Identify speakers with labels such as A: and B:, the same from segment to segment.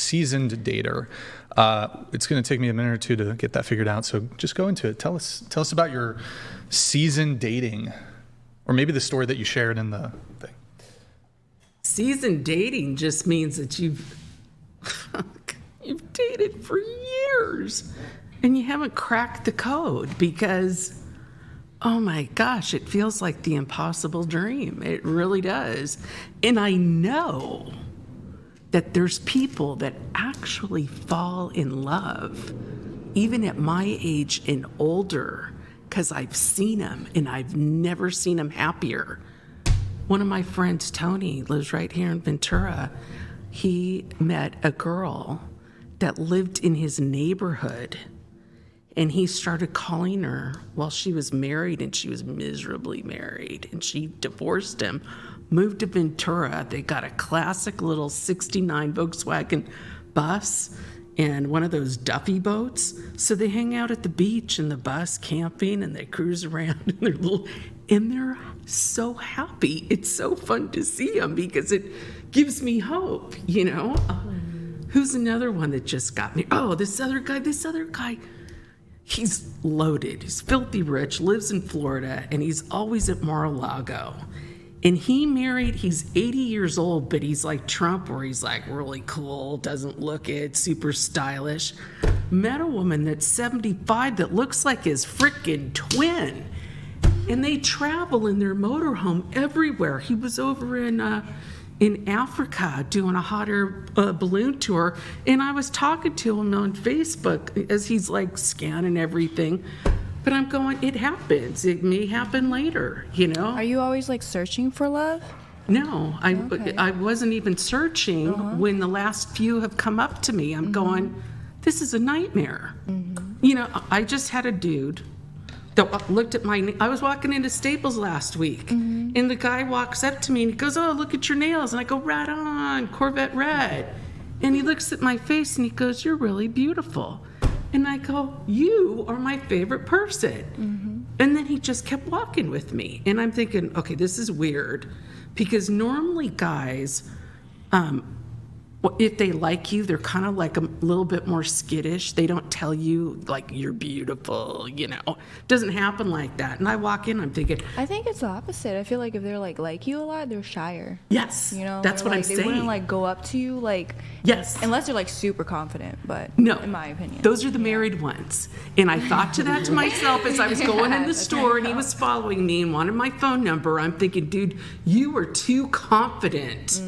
A: seasoned dater. It's going to take me a minute or two to get that figured out. So just go into it. Tell us about your seasoned dating, or maybe the story that you shared in the thing.
B: Seasoned dating just means that you've dated for years and you haven't cracked the code because, oh my gosh, it feels like the impossible dream. It really does. And I know that there's people that actually fall in love, even at my age and older, because I've seen them and I've never seen them happier. One of my friends, Tony, lives right here in Ventura. He met a girl that lived in his neighborhood, and he started calling her while she was married, and she was miserably married, and she divorced him, moved to Ventura. They got a classic little 69 Volkswagen bus and one of those Duffy boats. So they hang out at the beach in the bus camping, and they cruise around and they're so happy. It's so fun to see them because it gives me hope, you know? Who's another one that just got me? Oh, this other guy, he's loaded. He's filthy rich, lives in Florida, and he's always at Mar-a-Lago. And he's 80 years old, but he's like Trump, where he's like really cool, doesn't look it, super stylish. Met a woman that's 75 that looks like his frickin' twin. And they travel in their motorhome everywhere. He was over in Africa doing a hot air balloon tour, and I was talking to him on Facebook as he's like scanning everything. But I'm going, it happens. It may happen later, you know?
C: Are you always like searching for love?
B: No, I wasn't even searching when the last few have come up to me. I'm going, this is a nightmare. You know, I just had a dude that looked at I was walking into Staples last week, and the guy walks up to me and he goes, oh, look at your nails. And I go, right on, Corvette red. And he looks at my face and he goes, you're really beautiful. And I go, you are my favorite person. And then he just kept walking with me. And I'm thinking, okay, this is weird, because normally guys, if they like you, they're kind of like a little bit more skittish. They don't tell you like you're beautiful, you know. It doesn't happen like that. And I walk in, I'm thinking,
C: I think it's the opposite. I feel like if they're like you a lot, they're shyer.
B: Yes,
C: you know,
B: that's what I'm saying.
C: They wouldn't like go up to you like,
B: yes,
C: unless they're like super confident. But
B: no,
C: in my opinion,
B: those are the married ones. And I thought to that to myself as I was going in the store, and he was following me and wanted my phone number. I'm thinking, dude, you are too confident.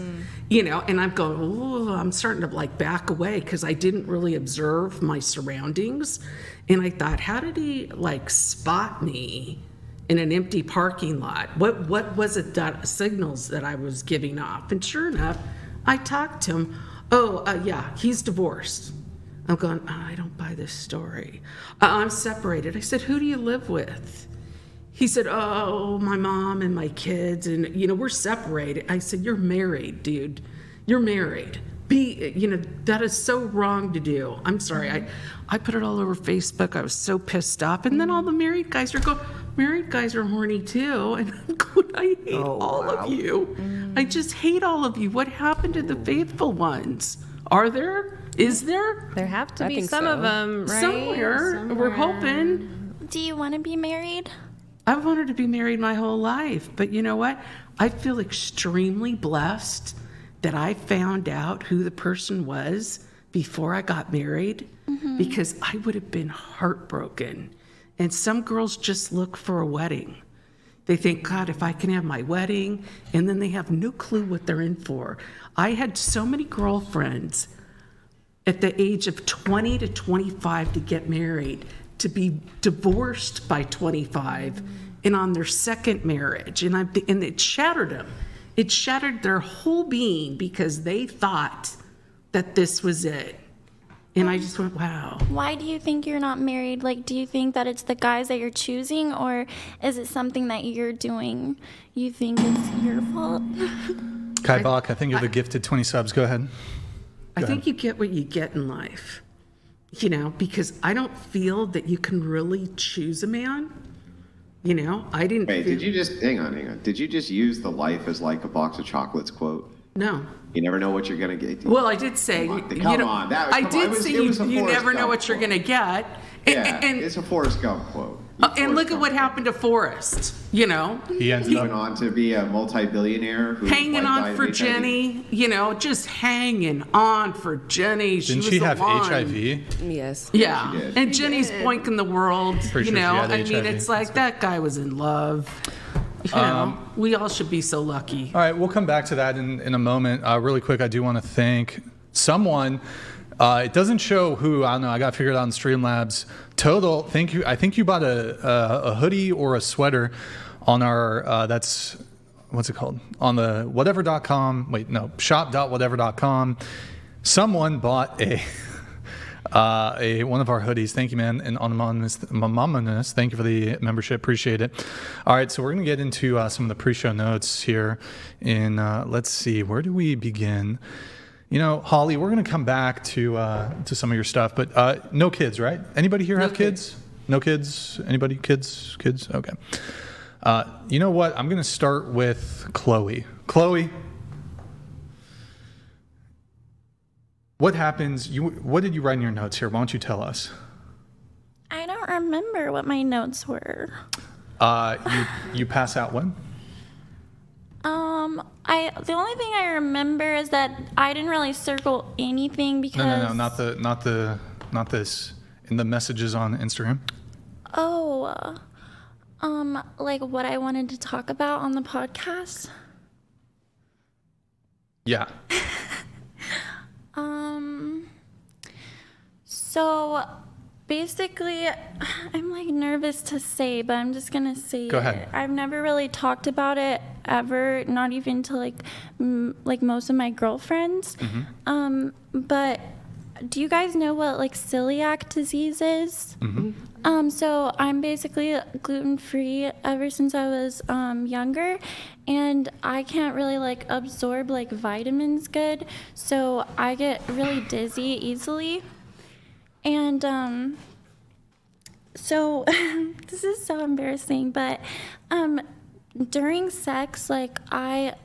B: You know, and I'm going, oh, I'm starting to like back away because I didn't really observe my surroundings. And I thought, how did he like spot me in an empty parking lot? What was it that signals that I was giving off? And sure enough, I talked to him. Oh, yeah, he's divorced. I'm going, I don't buy this story. I'm separated. I said, who do you live with? He said, oh, my mom and my kids, and, you know, we're separated. I said, you're married, dude. You're married. That is so wrong to do. I'm sorry. I put it all over Facebook. I was so pissed off. And then all the married guys are going, married guys are horny too. And I'm going, I hate all of you. I just hate all of you. What happened to the faithful ones? Are there? Is there?
D: There have to be some of them, right?
B: Somewhere. We're hoping.
E: Do you want to be married?
B: I've wanted to be married my whole life, but you know what? I feel extremely blessed that I found out who the person was before I got married, because I would have been heartbroken. And some girls just look for a wedding. They think, God, if I can have my wedding, and then they have no clue what they're in for. I had so many girlfriends at the age of 20 to 25 to get married, to be divorced by 25 and on their second marriage. And it shattered them. It shattered their whole being because they thought that this was it. And I just went, wow.
E: Why do you think you're not married? Like, do you think that it's the guys that you're choosing, or is it something that you're doing? You think it's your fault?
A: Kai Bach, I think you're the gifted 20 subs. Go ahead.
B: I think you get what you get in life. You know, because I don't feel that you can really choose a man. You know, I didn't.
F: Wait, did you just hang on? Did you just use the "life is like a box of chocolates" quote?
B: No.
F: You never know what you're going to get.
B: Well, I did say,
F: Come on.
B: I did say you never know what you're going to get.
F: Yeah,
B: And
F: it's a Forrest Gump quote.
B: and look at what happened to Forrest,
A: He went
F: on to be a multi-billionaire who
B: hanging on for Jenny, just hanging on for Jenny.
A: Didn't she have HIV?
C: Yes.
B: Yeah,
F: She did.
B: and Jenny's boinking the world.
A: Pretty sure she had
B: I mean,
A: HIV.
B: it's like that guy was in love. We all should be so lucky.
A: All right, we'll come back to that in a moment. Really quick, I do want to thank someone. It doesn't show who. I don't know. I got figured out on Streamlabs. Total, thank you. I think you bought a hoodie or a sweater on our, that's, what's it called? On the whatever.com. Wait, no, shop.whatever.com. Someone bought a one of our hoodies. Thank you, man. And Anonymous, thank you for the membership. Appreciate it. All right, so we're going to get into some of the pre-show notes here. Let's see, where do we begin? Holly, we're going to come back to some of your stuff, but no kids, right? Anybody here have kids? No kids? Anybody? Kids? Okay. You know what? I'm going to start with Chloe. Chloe, what happens? What did you write in your notes here? Why don't you tell us?
E: I don't remember what my notes were.
A: You pass out when?
E: The only thing I remember is that I didn't really circle anything because
A: No, not this. In the messages on Instagram.
E: Oh, like what I wanted to talk about on the podcast.
A: Yeah.
E: So basically, I'm like nervous to say, but I'm just gonna say
A: Go ahead.
E: it. I've never really talked about it ever, not even to like most of my girlfriends.
A: Mm-hmm.
E: But do you guys know what like celiac disease is?
A: Mm-hmm.
E: So I'm basically gluten-free ever since I was younger, and I can't really like absorb like vitamins good, so I get really dizzy easily. And so this is so embarrassing, but during sex, like I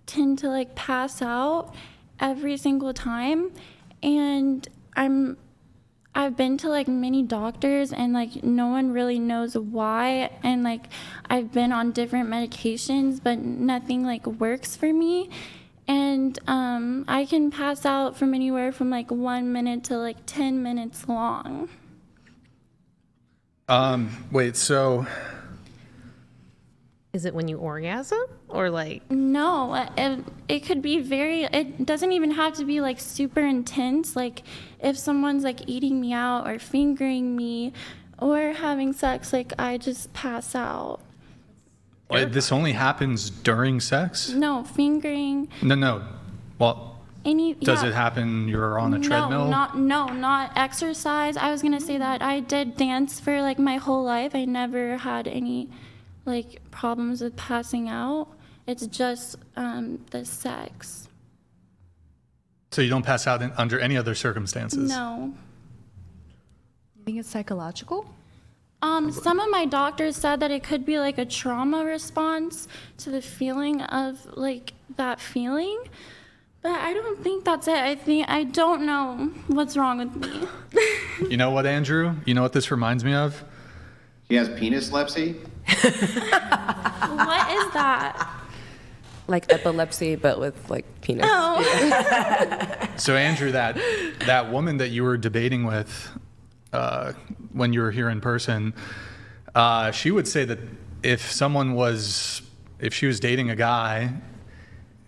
E: tend to like pass out every single time, and I've been to like many doctors, and like no one really knows why, and like I've been on different medications, but nothing like works for me. And I can pass out from anywhere from like 1 minute to like 10 minutes long.
A: Wait, so
D: Is it when you orgasm or like?
E: No, it could be it doesn't even have to be like super intense. Like if someone's like eating me out or fingering me or having sex, like I just pass out.
A: wait, this only happens during sex?
E: No, fingering.
A: No. Well, does it happen you're on a treadmill?
E: Not exercise. I was gonna say that I did dance for like my whole life. I never had any like problems with passing out. It's just the sex.
A: So you don't pass out under any other circumstances?
E: No.
C: I think it's psychological.
E: Some of my doctors said that it could be like a trauma response to the feeling of like that feeling. But I don't think that's it. I don't know what's wrong with me.
A: You know what, Andrew? You know what this reminds me of?
F: He has penislepsy.
E: What is that?
G: Like epilepsy, but with like penis.
E: Oh.
A: So Andrew, that woman that you were debating with when you were here in person, she would say that if she was dating a guy,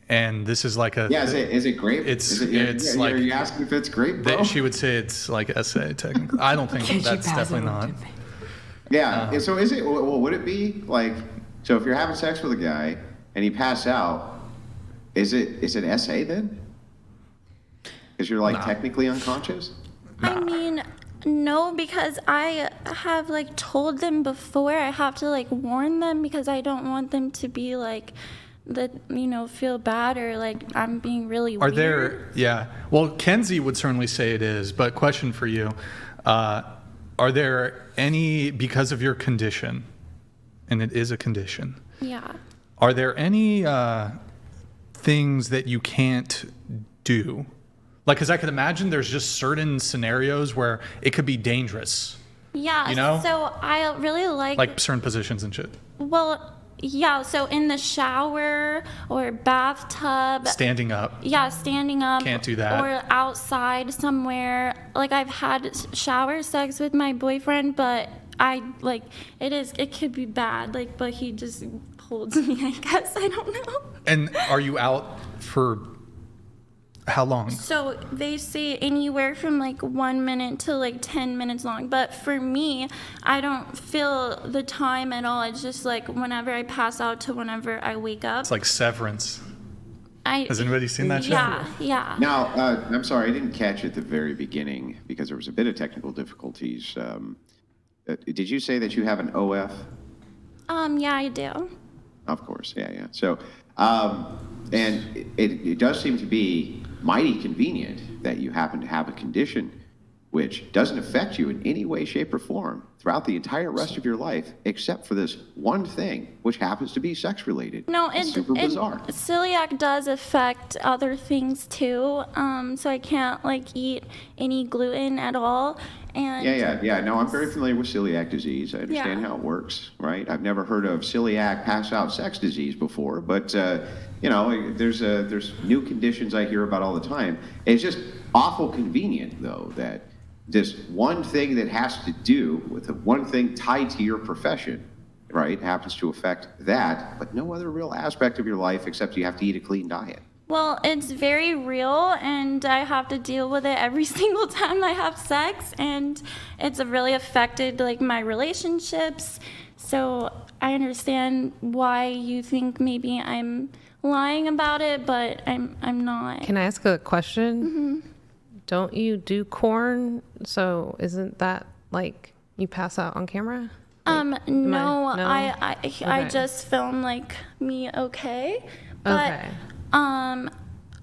A: and this is like a
F: Is it grape?
A: It's like,
F: are you asking if it's grape, bro?
A: She would say it's like SA technically. I don't think that's definitely not.
F: Yeah. So is it? Well, would it be like? So if you're having sex with a guy and you pass out, is it SA then? Because you're like technically unconscious.
E: I mean, no, because I have like told them before. I have to like warn them because I don't want them to be like feel bad or like I'm being really weird.
A: Well, Kenzie would certainly say it is, but question for you, are there any, because of your condition, and it is a condition,
E: Yeah.
A: are there any things that you can't do? Like, because I could imagine there's just certain scenarios where it could be dangerous.
E: Yeah.
A: You know?
E: So I really like
A: Certain positions and shit.
E: Well, yeah. So in the shower or bathtub.
A: Standing up.
E: Yeah, standing up.
A: Can't do that.
E: Or outside somewhere. Like I've had shower sex with my boyfriend, but it could be bad. Like, but he just holds me, I guess. I don't know.
A: And are you out for how long?
E: So they say anywhere from like 1 minute to like 10 minutes long. But for me, I don't feel the time at all. It's just like whenever I pass out to whenever I wake up.
A: It's like Severance. Has anybody seen that show?
E: Yeah.
F: Now, I'm sorry, I didn't catch at the very beginning because there was a bit of technical difficulties. Did you say that you have an OF?
E: Yeah, I do.
F: Of course, yeah. So, and it does seem to be mighty convenient that you happen to have a condition which doesn't affect you in any way, shape, or form throughout the entire rest of your life, except for this one thing, which happens to be sex-related.
E: No,
F: it's super bizarre.
E: Celiac does affect other things too. So I can't like eat any gluten at all. And
F: Yeah. No, I'm very familiar with celiac disease. I understand how it works, right? I've never heard of celiac pass-out sex disease before, but there's new conditions I hear about all the time. It's just awful convenient, though, that this one thing that has to do with the one thing tied to your profession, right, happens to affect that, but no other real aspect of your life except you have to eat a clean diet.
E: Well, it's very real, and I have to deal with it every single time I have sex, and it's really affected like my relationships. So I understand why you think maybe I'm lying about it, but I'm not.
D: Can I ask a question? Mm-hmm. Don't you do corn? So isn't that like you pass out on camera?
E: No, I
D: Okay.
E: just film like me okay. But
D: Okay.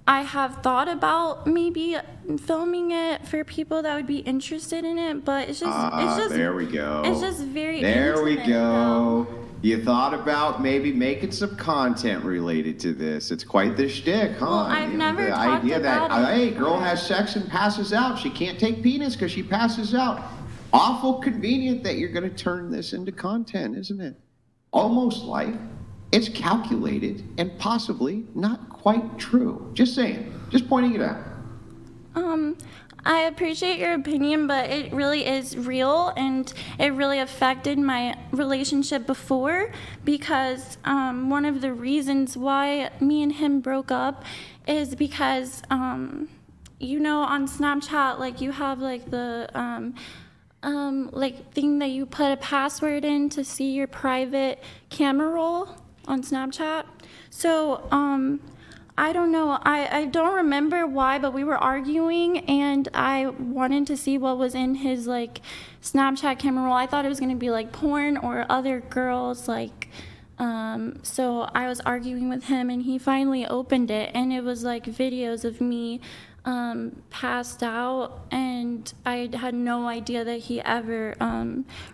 E: I have thought about maybe filming it for people that would be interested in it, but it's just
F: there we go.
E: It's just very
F: There we
E: intimate,
F: go.
E: though.
F: You thought about maybe making some content related to this. It's quite the shtick, huh?
E: Well, I've never
F: the
E: talked
F: idea that,
E: about it
F: hey, girl
E: before.
F: has sex and passes out. She can't take penis because she passes out. Awful convenient that you're going to turn this into content, isn't it? Almost like it's calculated and possibly not quite true. Just saying. Just pointing it out.
E: I appreciate your opinion, but it really is real, and it really affected my relationship before because one of the reasons why me and him broke up is because, on Snapchat, like you have like the like thing that you put a password in to see your private camera roll on Snapchat. So, I don't know. I don't remember why, but we were arguing, and I wanted to see what was in his like Snapchat camera roll. I thought it was gonna be like porn or other girls, like. So I was arguing with him, and he finally opened it, and it was like videos of me passed out, and I had no idea that he ever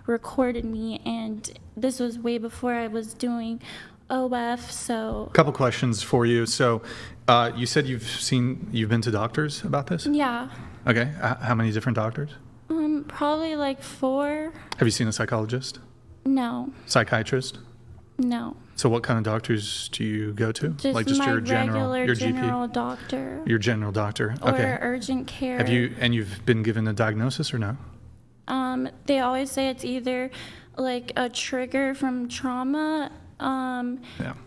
E: recorded me, and this was way before I was doing OF. So
A: Couple questions for you. So you said you've been to doctors about this?
E: yeah,
A: Okay. How many different doctors?
E: probably like 4.
A: Have you seen a psychologist?
E: No.
A: Psychiatrist?
E: No.
A: So what kind of doctors do you go to?
E: Just
A: like just
E: my
A: your
E: regular
A: GP?
E: doctor.
A: Your general doctor.
E: Or
A: Okay.
E: urgent care.
A: You've been given a diagnosis or no?
E: They always say it's either like a trigger from trauma,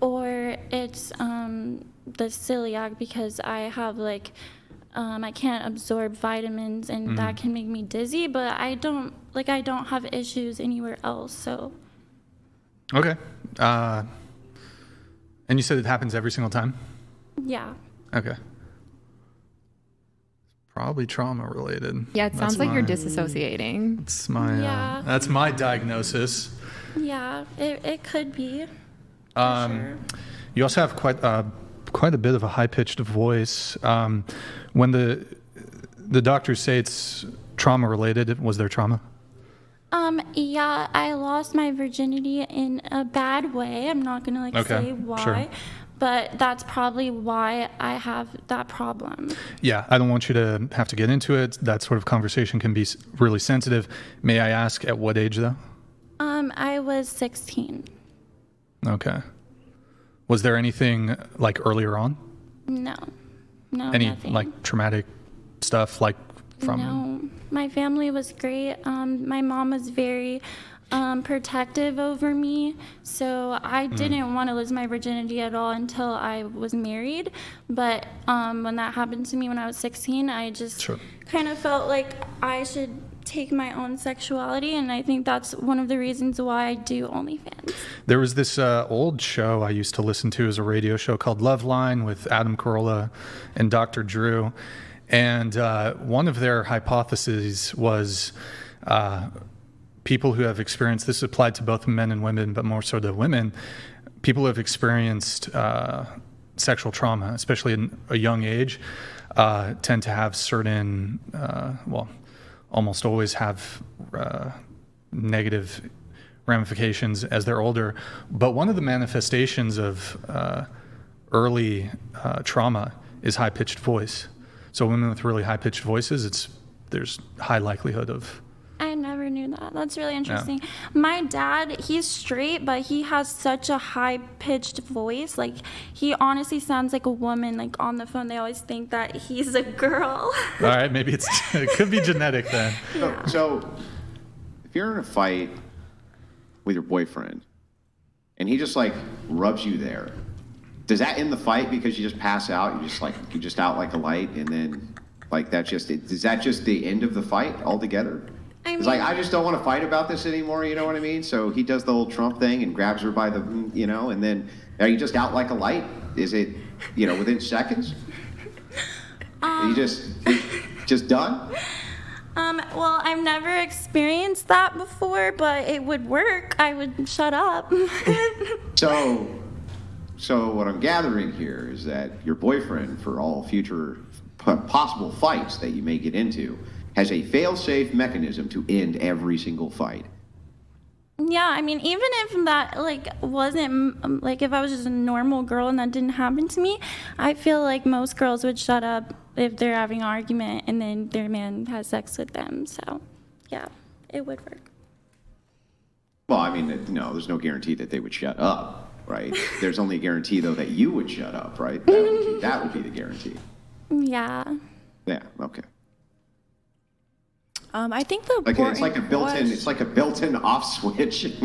E: or it's the celiac because I have like I can't absorb vitamins and that can make me dizzy, but I don't have issues anywhere else. So
A: Okay. And you said it happens every single time?
E: yeah.
A: Okay. Probably trauma related.
H: Yeah, it sounds like you're disassociating.
A: That's my diagnosis.
E: Yeah, it could be. Sure.
A: You also have quite a bit of a high-pitched voice. When the doctors say it's trauma related, was there trauma?
E: Yeah, I lost my virginity in a bad way. I'm not gonna say why.
A: sure.
E: but that's probably why I have that problem.
A: Yeah, I don't want you to have to get into it. That sort of conversation can be really sensitive. May I ask at what age, though?
E: I was 16.
A: Okay. Was there anything like earlier on?
E: No,
A: Any
E: nothing.
A: like traumatic stuff like from?
E: No, my family was great. My mom was very protective over me, so I didn't want to lose my virginity at all until I was married. But when that happened to me when I was 16, I just kind of felt like I should take my own sexuality, and I think that's one of the reasons why I do OnlyFans.
A: There was this old show I used to listen to as a radio show called Love Line with Adam Carolla and Dr. Drew. And one of their hypotheses was people who have experienced, this applied to both men and women, but more so to women, people who have experienced sexual trauma, especially in a young age, tend to have certain, almost always have negative ramifications as they're older. But one of the manifestations of early trauma is high-pitched voice. So women with really high-pitched voices, there's high likelihood of...
E: I never knew that. That's really interesting. Yeah. My dad, he's straight, but he has such a high-pitched voice. Like, he honestly sounds like a woman. Like, on the phone, they always think that he's a girl.
A: All right, maybe it could be genetic then.
E: Yeah.
F: So, if you're in a fight with your boyfriend, and he just, like, rubs you there, does that end the fight because you just pass out? You just out like a light, and then, like, is that just the end of the fight altogether? It's like, I just don't want to fight about this anymore, you know what I mean? So he does the whole Trump thing and grabs her by the, and then are you just out like a light? Is it, within seconds? Are you just done?
E: Well, I've never experienced that before, but it would work. I would shut up.
F: So what I'm gathering here is that your boyfriend, for all future possible fights that you may get into, has a fail-safe mechanism to end every single fight.
E: Yeah, I mean, even if that, wasn't, if I was just a normal girl and that didn't happen to me, I feel like most girls would shut up if they're having an argument and then their man has sex with them. So, yeah, it would work.
F: Well, I mean, no, there's no guarantee that they would shut up, right? There's only a guarantee, though, that you would shut up, right? That would be the guarantee.
E: Yeah.
F: Yeah, okay.
C: I think the
F: it's like a built-in off switch.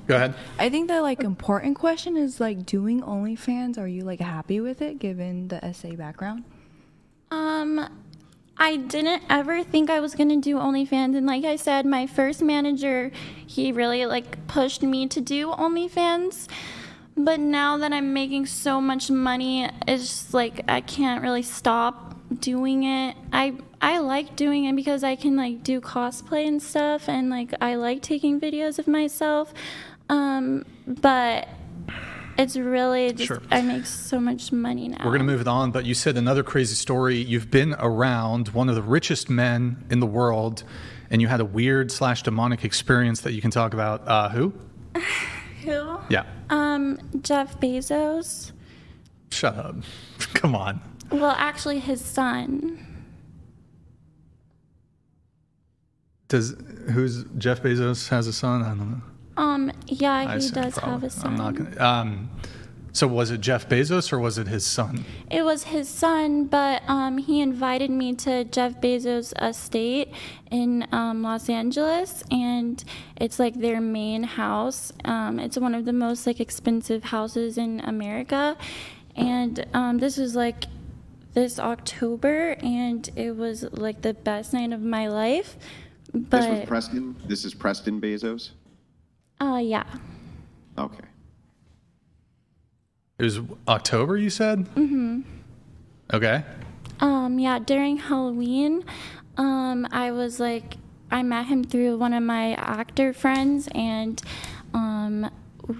A: Go ahead.
C: I think the important question is doing OnlyFans. Are you happy with it given the SA background?
E: I didn't ever think I was gonna do OnlyFans, and like I said, my first manager, he really pushed me to do OnlyFans. But now that I'm making so much money, it's just I can't really stop doing it. I like doing it because I can do cosplay and stuff, and I like taking videos of myself. But it's really just I make so much money now.
A: We're gonna move it on, but you said another crazy story. You've been around one of the richest men in the world, and you had a weird / demonic experience that you can talk about. Who?
E: Who?
A: Yeah.
E: Jeff Bezos.
A: Shut up. Come on.
E: Well, actually, his son.
A: Who's Jeff Bezos has a son? I don't know.
E: Yeah, he does have a son.
A: I'm not gonna. So was it Jeff Bezos or was it his son?
E: It was his son, but he invited me to Jeff Bezos' estate in Los Angeles, and it's their main house. It's one of the most expensive houses in America, and this was this October, and it was the best night of my life. But
F: this was Preston. This is Preston Bezos.
E: Yeah.
F: Okay.
A: It was October, you said? Mm-hmm. Okay.
E: Yeah, during Halloween, I was I met him through one of my actor friends, and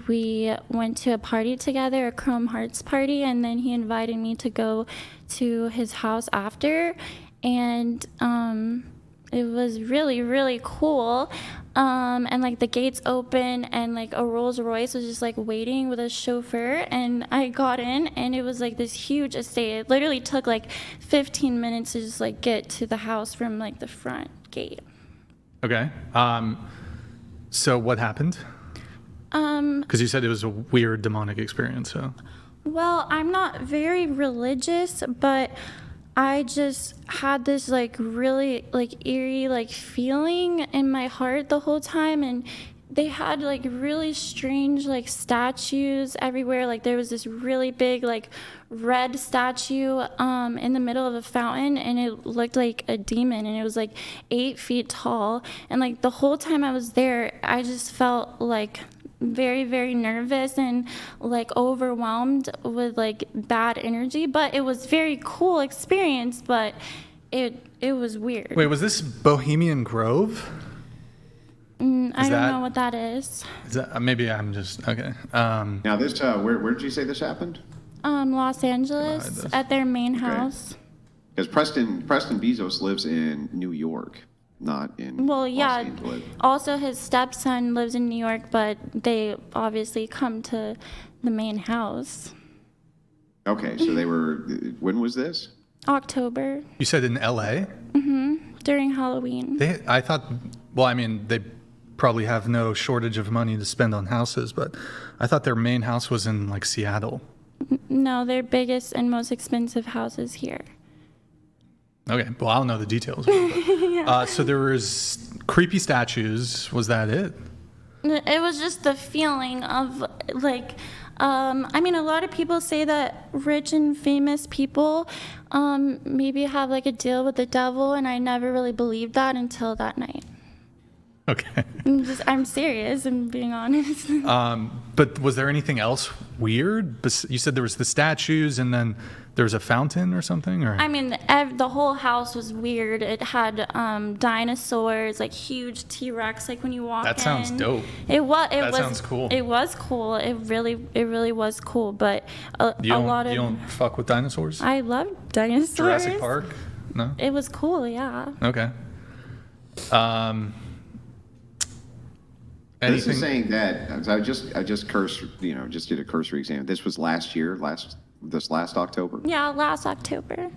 E: we went to a party together, a Chrome Hearts party, and then he invited me to go to his house after, and it was really, really cool. And like the gates open and like a Rolls Royce was just like waiting with a chauffeur, and I got in and it was like this huge estate. It literally took like 15 minutes to just like get to the house from like the front gate.
A: Okay. So what happened? Because you said it was a weird demonic experience. So.
E: Well, I'm not very religious, but I just had this like really like eerie like feeling in my heart the whole time, and they had like really strange like statues everywhere. Like there was this really big like red statue in the middle of a fountain, and it looked like a demon, and it was like 8 feet tall. And like the whole time I was there, I just felt like very, very nervous and like overwhelmed with like bad energy. But it was very cool experience, but it was weird.
A: Wait, was this Bohemian Grove?
E: I don't know what that is.
A: Is that maybe I'm just okay?
F: Now this, where did you say this happened?
E: Los Angeles at their main house.
F: Because Preston Bezos lives in New York, not in Los Angeles.
E: Also his stepson lives in New York, but they obviously come to the main house.
F: Okay, so they were. When was this?
E: October.
A: You said in L.A.
E: During Halloween.
A: I thought. Well, I mean, they probably have no shortage of money to spend on houses, but I thought their main house was in like Seattle.
E: No, their biggest and most expensive house is here.
A: Okay, well, I don't know the details. So there was creepy statues. Was that it?
E: It was just the feeling of like, I mean, a lot of people say that rich and famous people maybe have like a deal with the devil, and I never really believed that until that night.
A: Okay.
E: I'm serious. I'm being honest.
A: But was there anything else weird? You said there was the statues, and then there was a fountain or something? Or
E: I mean, the whole house was weird. It had dinosaurs, like huge T-Rex, like when you walk in.
A: That sounds dope.
E: That
A: sounds cool.
E: It was cool. It really was cool. But
A: you don't fuck with dinosaurs?
E: I love dinosaurs.
A: Jurassic Park? No?
E: It was cool, yeah.
A: Okay.
F: This is saying that I just cursed, just did a cursory exam. This was last October.
E: Yeah, last October.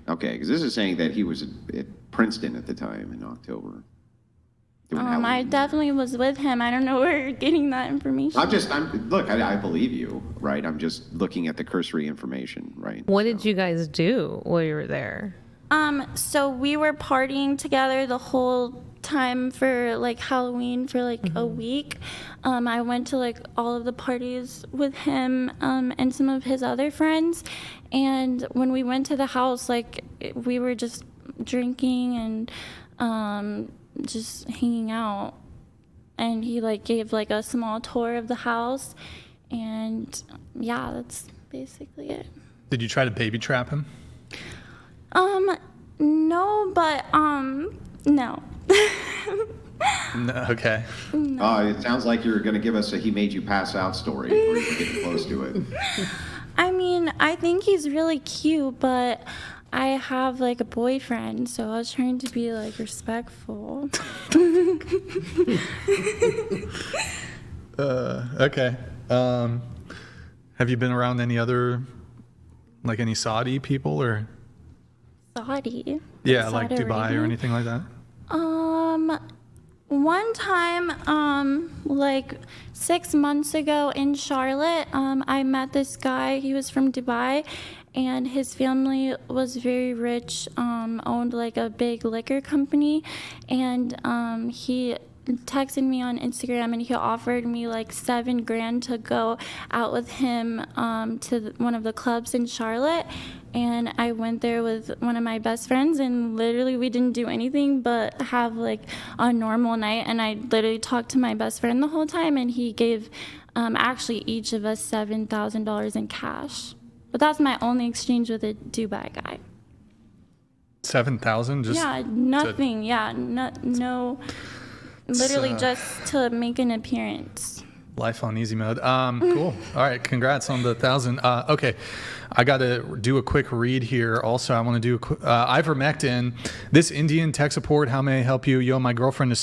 F: Okay, because this is saying that he was at Princeton at the time in October.
E: I definitely was with him. I don't know where you're getting that information.
F: I believe you, right? I'm just looking at the cursory information, right?
D: What did you guys do while you were there?
E: So we were partying together the whole time for like Halloween for like a week. I went to like all of the parties with him and some of his other friends, and when we went to the house, like we were just drinking and just hanging out, and he like gave like a small tour of the house, and yeah, that's basically it.
A: Did you try to baby trap him?
E: No, but no.
A: No, okay.
F: No. It sounds like you're going to give us a he made you pass out story before you get close to it.
E: I mean, I think he's really cute, but I have like a boyfriend, so I was trying to be like respectful.
A: Okay. Have you been around any other, like any Saudi people or?
E: Saudi?
A: Yeah,
E: Saudi
A: like Dubai
E: Arabia?
A: or anything like that?
E: One time, like 6 months ago in Charlotte, I met this guy. He was from Dubai, and his family was very rich, owned like a big liquor company, and he texted me on Instagram, and he offered me like $7,000 to go out with him to one of the clubs in Charlotte. And I went there with one of my best friends, and literally we didn't do anything but have like a normal night. And I literally talked to my best friend the whole time, and he gave actually each of us $7,000 in cash. But that's my only exchange with a Dubai guy.
A: 7,000?
E: Yeah, nothing. No. Literally just to make an appearance.
A: Life on easy mode. Cool. All right. Congrats on the 1,000. Okay. I got to do a quick read here. Also, I want to do ivermectin. This Indian tech support. How may I help you? Yo, my girlfriend is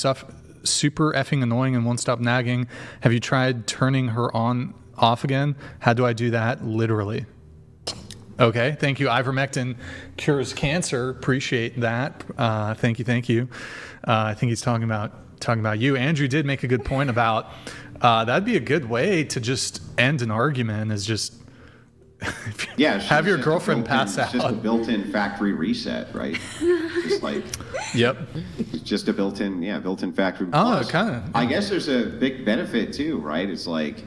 A: super effing annoying and won't stop nagging. Have you tried turning her off again? How do I do that? Literally. Okay. Thank you. Ivermectin cures cancer. Appreciate that. Thank you. I think he's talking about you. Andrew did make a good point about that'd be a good way to just end an argument is just have your girlfriend pass out.
F: It's just a built-in factory reset, right? Just like
A: yep.
F: It's just a built-in factory.
A: Oh, kind of.
F: I guess there's a big benefit too, right? It's like,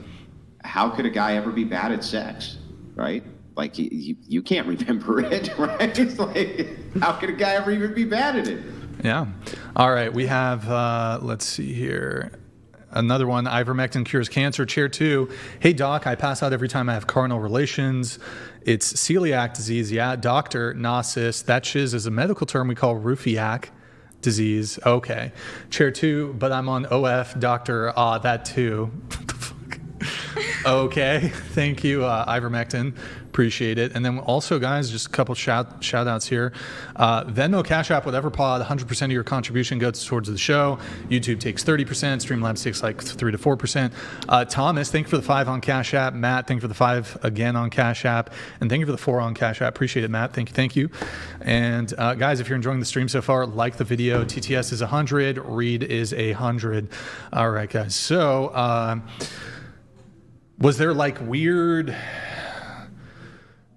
F: how could a guy ever be bad at sex, right? Like you can't remember it, right? It's like, how could a guy ever even be bad at it?
A: Yeah. All right. We have, let's see here. Another one, ivermectin cures cancer. Chair 2. Hey, doc, I pass out every time I have carnal relations. It's celiac disease. Yeah, doctor, gnosis. That shiz is a medical term we call Rufiac disease. Okay. Chair 2, but I'm on OF, doctor. That too. What the fuck? Okay. Thank you, ivermectin. Appreciate it. And then also, guys, just a couple shout outs here. Venmo, Cash App, whatever pod, 100% of your contribution goes towards the show. YouTube takes 30%. Streamlabs takes like 3 to 4%. Thomas, thank you for the 5 on Cash App. Matt, thank you for the 5 again on Cash App. And thank you for the 4 on Cash App. Appreciate it, Matt. Thank you. And guys, if you're enjoying the stream so far, like the video. TTS is 100. Read is 100. All right, guys. So was there like weird...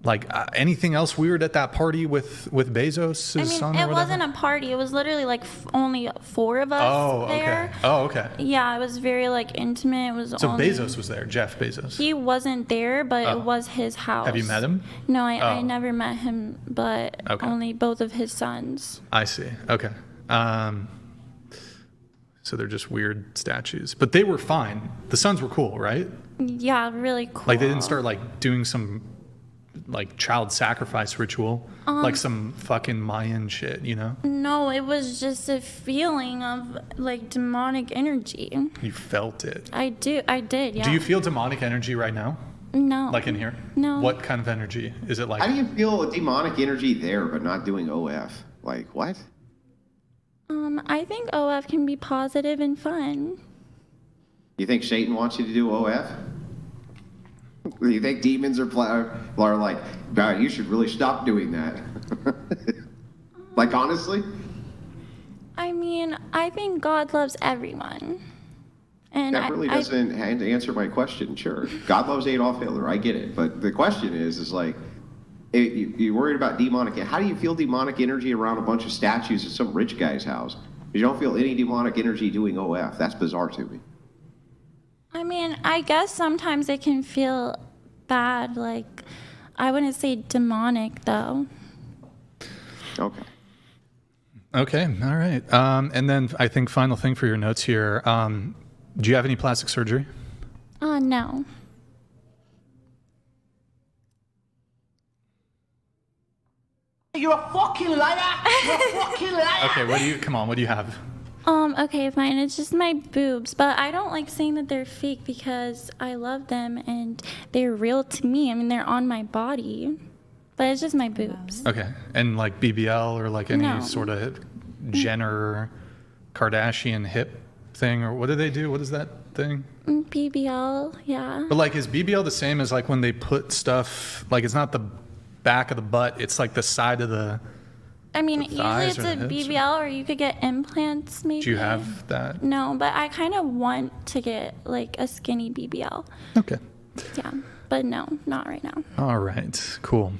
A: Like anything else weird at that party with Bezos' son?
E: It wasn't a party. It was literally like only 4 of us there.
A: Okay. Oh, okay.
E: Yeah, it was very like intimate. It was
A: so Bezos was there, Jeff Bezos.
E: He wasn't there, but it was his house.
A: Have you met him?
E: No, I never met him, but only both of his sons.
A: I see. Okay. So they're just weird statues, but they were fine. The sons were cool, right?
E: Yeah, really cool.
A: Like they didn't start like doing some like child sacrifice ritual, like some fucking Mayan shit, you know?
E: No, it was just a feeling of like demonic energy.
A: You felt it.
E: I did, yeah.
A: Do you feel demonic energy right now?
E: No.
A: Like in here?
E: No.
A: What kind of energy? Is it like...
F: How do you feel a demonic energy there but not doing OF? Like what?
E: I think OF can be positive and fun.
F: You think Satan wants you to do OF? You think demons are like, God, you should really stop doing that? Like, honestly?
E: I mean, I think God loves everyone. And
F: that really doesn't answer my question, sure. God loves Adolf Hitler, I get it. But the question is like, you're worried about demonic. How do you feel demonic energy around a bunch of statues at some rich guy's house? You don't feel any demonic energy doing OF. That's bizarre to me.
E: I mean, I guess sometimes it can feel bad. Like, I wouldn't say demonic, though.
F: Okay.
A: Okay, all right. And then I think final thing for your notes here. Do you have any plastic surgery?
E: No.
I: You're a fucking liar! You're a fucking liar!
A: Okay, what do you have?
E: Okay, fine. It's just my boobs. But I don't like saying that they're fake because I love them and they're real to me. I mean, they're on my body. But it's just my boobs.
A: Okay. And like BBL or like any sort of Jenner Kardashian hip thing? Or what do they do? What is that thing?
E: BBL, yeah.
A: But like, is BBL the same as like when they put stuff, like it's not the back of the butt, it's like the side of the...
E: I mean, usually it's a BBL or you could get implants maybe.
A: Do you have that?
E: No, but I kind of want to get like a skinny BBL.
A: Okay.
E: Yeah, but no, not right now.
A: All right, cool.